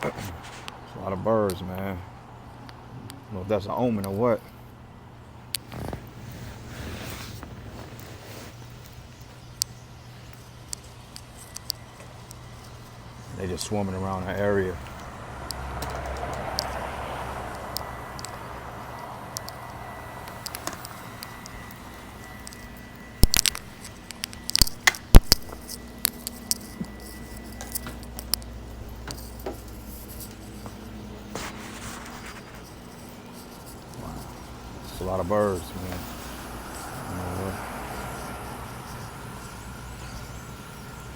It's a lot of birds, man. I don't know if that's an omen or what. They just swarming around the area. It's a lot of birds, man. You know what?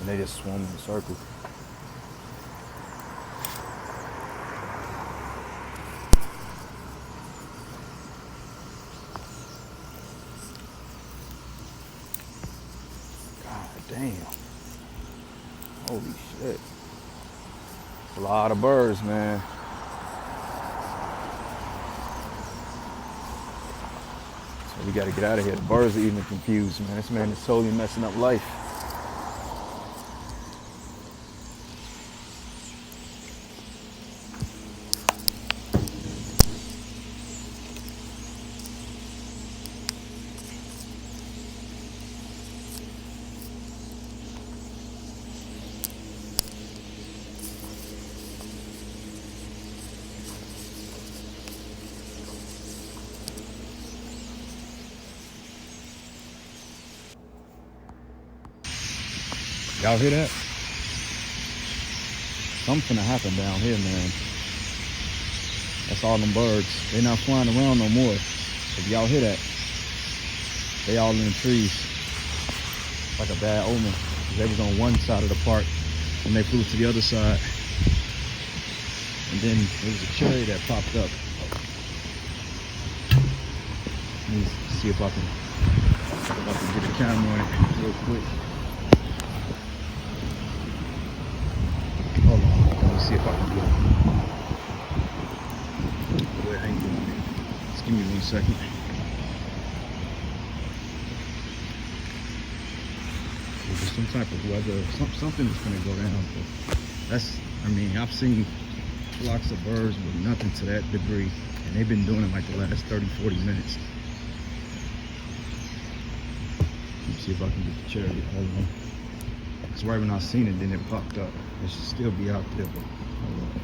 And they just swarm in a circle. God damn. Holy shit. It's a lot of birds, man. So we gotta get out of here. The birds are even confused, man. This man is totally messing up life. Y'all hear that? Something happened down here, man. That's all them birds. They're not flying around no more. If y'all hear that, they all in the trees. Like a bad omen. They was on one side of the park and they flew to the other side. And then there was a cherry that popped up. Let me see if I can get a camera on it real quick. Hold on, let me see if I can get it. Where ain't doing it? Just give me 1 second. There's some type of weather, something is gonna go down. But that's, I mean, I've seen flocks of birds with nothing to that degree, and they've been doing it like the last 30, 40 minutes. Let me see if I can get the cherry. Hold on. Because right when I seen it, then it popped up. It should still be out there, but hold on.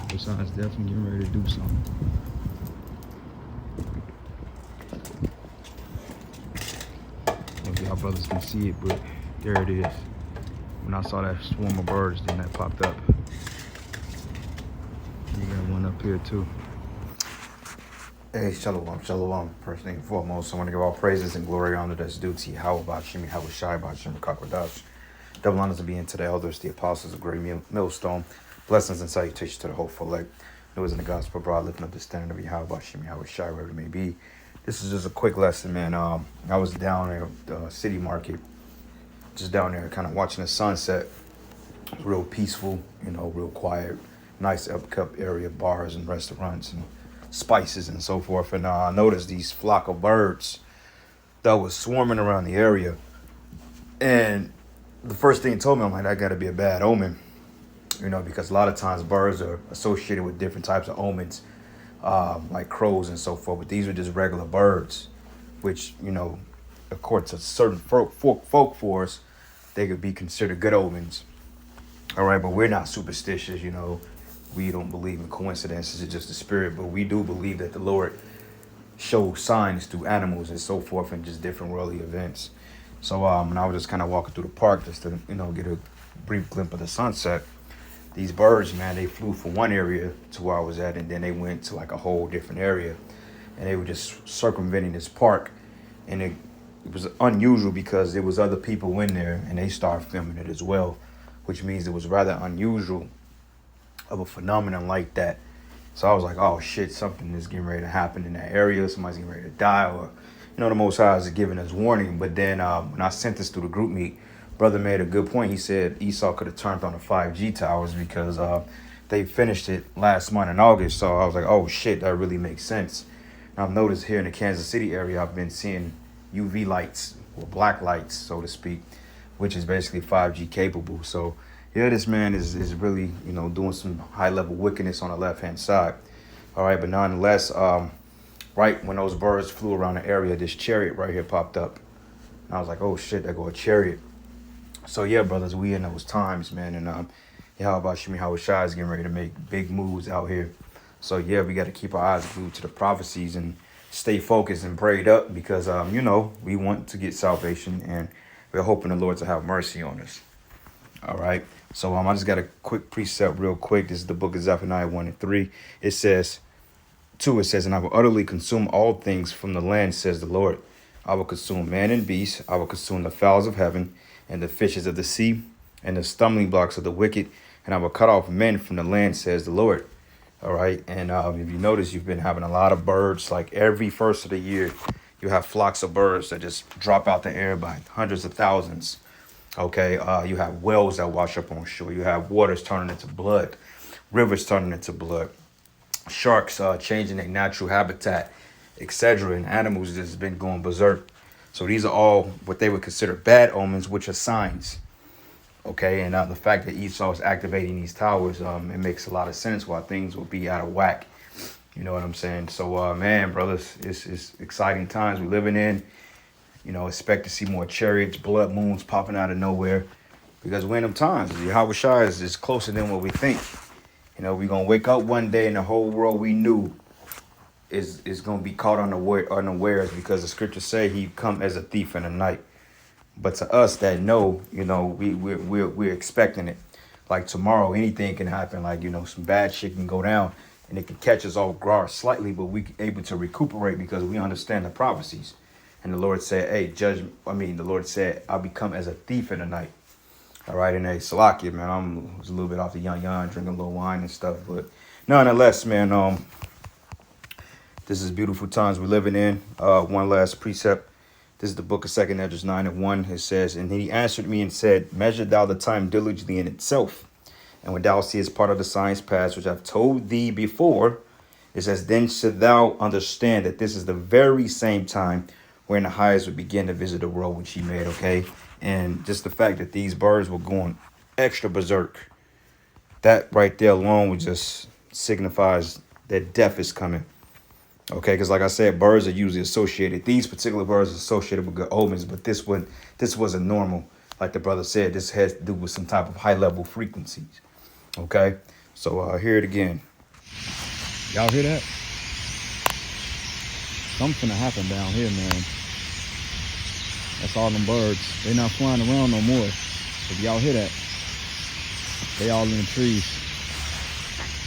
Besides definitely getting ready to do something. Maybe y'all brothers can see it, but there it is. When I saw that swarm of birds, then that popped up. You got one up here too. Hey, shalom, shalom. First thing and foremost, I want to give all praises and glory honor that's due to Yahweh, Bashim, Yahweh Shai, Bashim, Kakwadash. Double honors to be to the elders, the apostles, the great millstone. Blessings and salutations to the hopeful elect. It was in the gospel broad, lifting up the standard of Yahweh, Bashim, Yahweh Shai, wherever it may be. This is just a quick lesson, man. I was down at the city market, just down there kind of watching the sunset. It was real peaceful, you know, real quiet, nice upkept area, bars and restaurants and spices and so forth. And I noticed these flock of birds that was swarming around the area. And the first thing it told me, I'm like, that got to be a bad omen, you know, because a lot of times birds are associated with different types of omens, like crows and so forth. But these are just regular birds, which, you know, according to certain folk force, they could be considered good omens. All right, but we're not superstitious, you know. We don't believe in coincidences. It's just the spirit. But we do believe that the Lord shows signs through animals and so forth and just different worldly events. So when I was just kind of walking through the park just to, you know, get a brief glimpse of the sunset, these birds, man, they flew from one area to where I was at, and then they went to like a whole different area. And they were just circumventing this park. And it was unusual because there was other people in there, and they started filming it as well, which means it was rather unusual of a phenomenon like that So I was like, oh shit, something is getting ready to happen in that area. Somebody's getting ready to die, or the Most High is giving us warning. But then when I sent this through the group meet, brother made a good point. He said Esau could have turned on the 5G towers because they finished it last month in August. So I was like, oh shit, that really makes sense. And I've noticed here in the Kansas City area, I've been seeing UV lights, or black lights, so to speak, which is basically 5G capable. So yeah, this man is really, doing some high level wickedness on the left hand side. All right, but nonetheless, right when those birds flew around the area, this chariot right here popped up. And I was like, oh shit, there go a chariot. So yeah, brothers, we in those times, man. And how about Shimi Hawashai is getting ready to make big moves out here. So yeah, we got to keep our eyes glued to the prophecies and stay focused and prayed up because, we want to get salvation and we're hoping the Lord to have mercy on us. All right. So I just got a quick precept real quick. This is the book of Zephaniah 1 and 3. It says, and I will utterly consume all things from the land, says the Lord. I will consume man and beast. I will consume the fowls of heaven and the fishes of the sea and the stumbling blocks of the wicked. And I will cut off men from the land, says the Lord. All right. And if you notice, you've been having a lot of birds. Like every first of the year, you have flocks of birds that just drop out the air by hundreds of thousands. Okay. You have whales that wash up on shore. You have waters turning into blood, rivers turning into blood, sharks changing their natural habitat, etc. And animals just been going berserk. So these are all what they would consider bad omens, which are signs. Okay, and the fact that Esau is activating these towers, it makes a lot of sense why things will be out of whack. You know what I'm saying? So, man, brothers, it's exciting times we're living in. Expect to see more chariots, blood moons popping out of nowhere because we're in them times. Yahweh Shai is closer than what we think. We're going to wake up one day and the whole world we knew is going to be caught unawares because the scriptures say he come as a thief in the night. But to us that know, we're expecting it. Like tomorrow, anything can happen. Like, some bad shit can go down and it can catch us off guard slightly, but we able to recuperate because we understand the prophecies. And the Lord said, the Lord said, I'll become as a thief in the night. All right. And hey, Salakia, man, I was a little bit off the young, drinking a little wine and stuff. But nonetheless, man, this is beautiful times we're living in. One last precept. This is the book of 2 Esdras 9 and 1. It says, and he answered me and said, measure thou the time diligently in itself. And when thou seest part of the signs past, which I've told thee before, it says, then should thou understand that this is the very same time wherein the highest would begin to visit the world which he made, okay? And just the fact that these birds were going extra berserk, that right there alone would just signifies that death is coming. Okay, because like I said, birds are usually associated. These particular birds are associated with good omens, but this wasn't normal. Like the brother said, this has to do with some type of high-level frequencies. Okay, so hear it again. Y'all hear that? Something happen down here, man. That's all them birds. They not flying around no more. If y'all hear that, they all in the trees.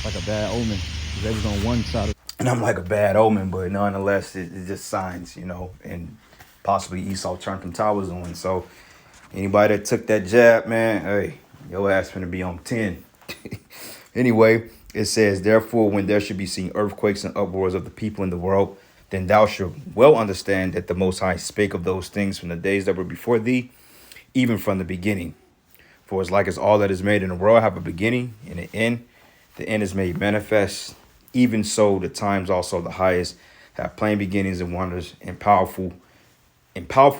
Like a bad omen. They was on one side of. And I'm like a bad omen, but nonetheless, it's just signs, and possibly Esau turned them towers on. So anybody that took that jab, man, hey, your ass finna be on 10. Anyway, it says, therefore, when there should be seen earthquakes and uproars of the people in the world, then thou shalt well understand that the Most High spake of those things from the days that were before thee, even from the beginning. For as like as all that is made in the world have a beginning and an end, the end is made manifest. Even so, the times also of the highest have plain beginnings and wonders and powerful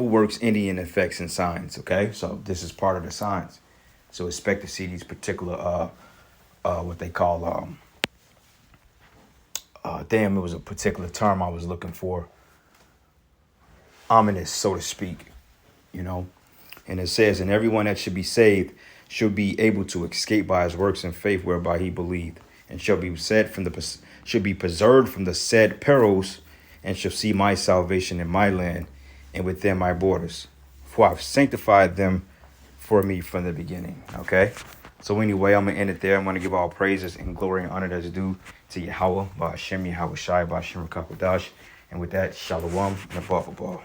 works, ending effects and signs. Okay, so this is part of the signs. So expect to see these particular, what they call, it was a particular term I was looking for. Ominous, so to speak, And it says, and everyone that should be saved should be able to escape by his works and faith whereby he believed, and should be preserved from the said perils, and shall see my salvation in my land and within my borders. For I've sanctified them for me from the beginning. Okay. So anyway, I'm gonna end it there. I'm gonna give all praises and glory and honor that's due to Yahweh, by Hashem, Yahweh Shai, by Hashem Rakakwadash. And with that, Shalom and Abba.